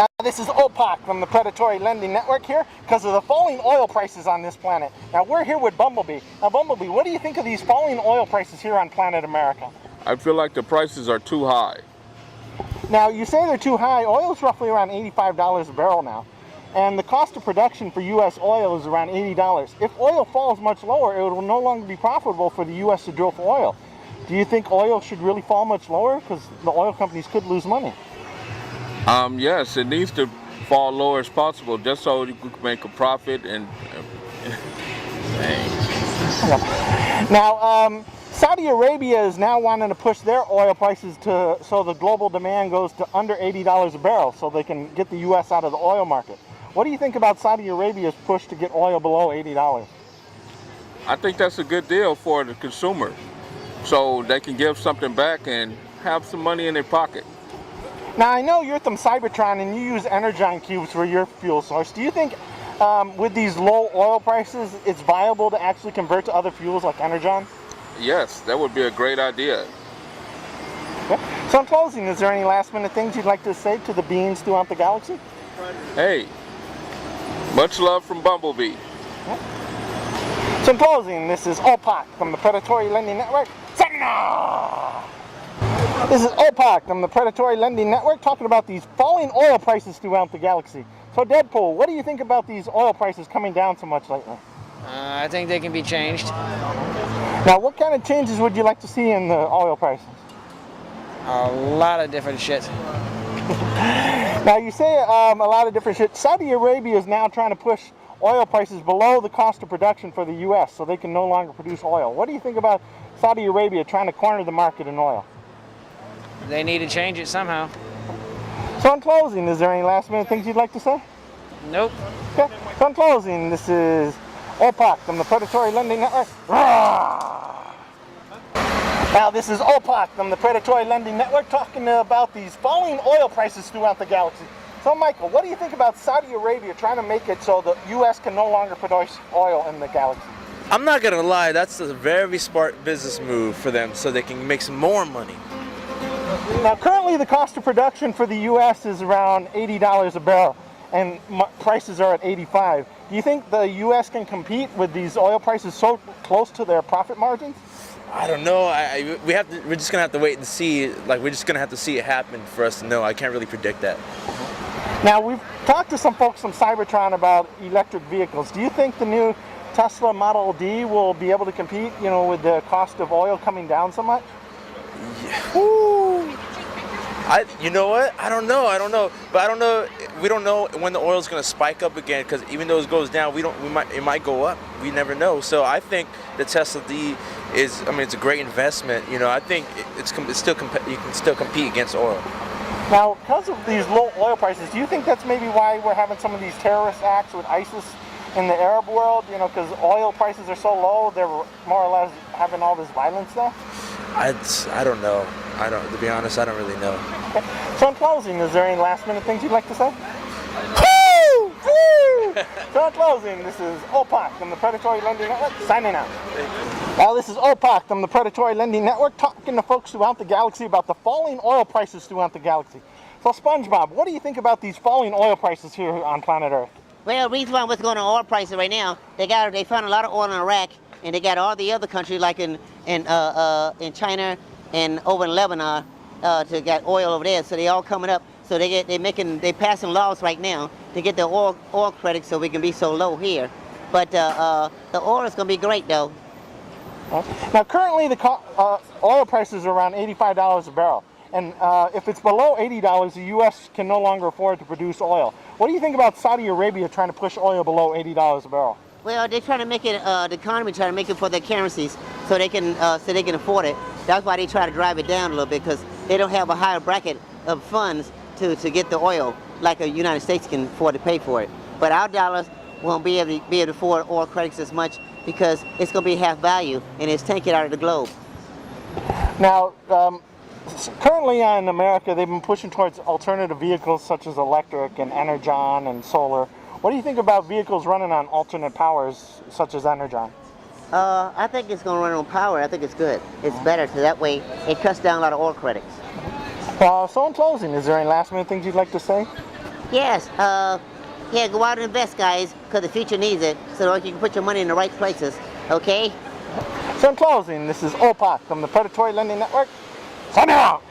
Now, this is OPAC from the Predatory Lending Network here because of the falling oil prices on this planet. Now, we're here with Bumblebee. Now, Bumblebee, what do you think of these falling oil prices here on planet America? I feel like the prices are too high. Now, you say they're too high. Oil is roughly around $85 a barrel now. And the cost of production for U.S. oil is around $80. If oil falls much lower, it will no longer be profitable for the U.S. to drill for oil. Do you think oil should really fall much lower? Because the oil companies could lose money. Yes, it needs to fall lower as possible, just so you can make a profit and. Now, Saudi Arabia is now wanting to push their oil prices so the global demand goes to under $80 a barrel, so they can get the U.S. out of the oil market. What do you think about Saudi Arabia's push to get oil below $80? I think that's a good deal for the consumer, so they can give something back and have some money in their pocket. Now, I know you're from Cybertron and you use Energon cubes for your fuel source. Do you think with these low oil prices, it's viable to actually convert to other fuels like Energon? Yes, that would be a great idea. Okay. So in closing, is there any last minute things you'd like to say to the beings throughout the galaxy? Hey, much love from Bumblebee. Okay. So in closing, this is OPAC from the Predatory Lending Network, signing off! This is OPAC from the Predatory Lending Network talking about these falling oil prices throughout the galaxy. So Deadpool, what do you think about these oil prices coming down so much lately? I think they can be changed. Now, what kind of changes would you like to see in the oil prices? A lot of different shit. Now, you say a lot of different shit. Saudi Arabia is now trying to push oil prices below the cost of production for the U.S. so they can no longer produce oil. What do you think about Saudi Arabia trying to corner the market in oil? They need to change it somehow. So in closing, is there any last minute things you'd like to say? Nope. Okay. So in closing, this is OPAC from the Predatory Lending Network. Now, this is OPAC from the Predatory Lending Network talking about these falling oil prices throughout the galaxy. So, Michael, what do you think about Saudi Arabia trying to make it so the U.S. can no longer produce oil in the galaxy? I'm not gonna lie, that's a very smart business move for them so they can make some more money. Now, currently the cost of production for the U.S. is around $80 a barrel, and prices are at $85. Do you think the U.S. can compete with these oil prices so close to their profit margins? I don't know. We're just gonna have to wait and see. Like, we're just gonna have to see it happen for us to know. I can't really predict that. Now, we've talked to some folks from Cybertron about electric vehicles. Do you think the new Tesla Model D will be able to compete, with the cost of oil coming down so much? Woo. You know what? I don't know. But I don't know. We don't know when the oil's gonna spike up again. Because even though it goes down, it might go up. We never know. So I think the Tesla D is. I mean, it's a great investment. I think you can still compete against oil. Now, because of these low oil prices, do you think that's maybe why we're having some of these terrorist acts with ISIS in the Arab world? Because oil prices are so low, they're more or less having all this violence there? I don't know. To be honest, I don't really know. Okay. So in closing, is there any last minute things you'd like to say? Woo! Woo! So in closing, this is OPAC from the Predatory Lending Network signing out. Now, this is OPAC from the Predatory Lending Network talking to folks throughout the galaxy about the falling oil prices throughout the galaxy. So SpongeBob, what do you think about these falling oil prices here on planet Earth? Well, the reason why what's going on oil prices right now, they found a lot of oil in Iraq, and they got all the other countries like in China and over in Lebanon to get oil over there. So they all coming up. So they're passing laws right now to get the oil credits so we can be so low here. But the oil is going to be great though. Now, currently the oil prices are around $85 a barrel. And if it's below $80, the U.S. can no longer afford to produce oil. What do you think about Saudi Arabia trying to push oil below $80 a barrel? Well, they're trying to make it, the economy trying to make it for their currencies so they can afford it. That's why they try to drive it down a little bit, because they don't have a higher bracket of funds to get the oil like the United States can afford to pay for it. But our dollars won't be able to afford oil credits as much because it's going to be half value and it's taken out of the globe. Now, currently in America, they've been pushing towards alternative vehicles such as electric and Energon and solar. What do you think about vehicles running on alternate powers such as Energon? I think it's going to run on power. I think it's good. It's better, so that way it cuts down a lot of oil credits. So in closing, is there any last minute things you'd like to say? Yes. Yeah, go out and invest, guys, because the future needs it, so that you can put your money in the right places. Okay? So in closing, this is OPAC from the Predatory Lending Network. Signing out.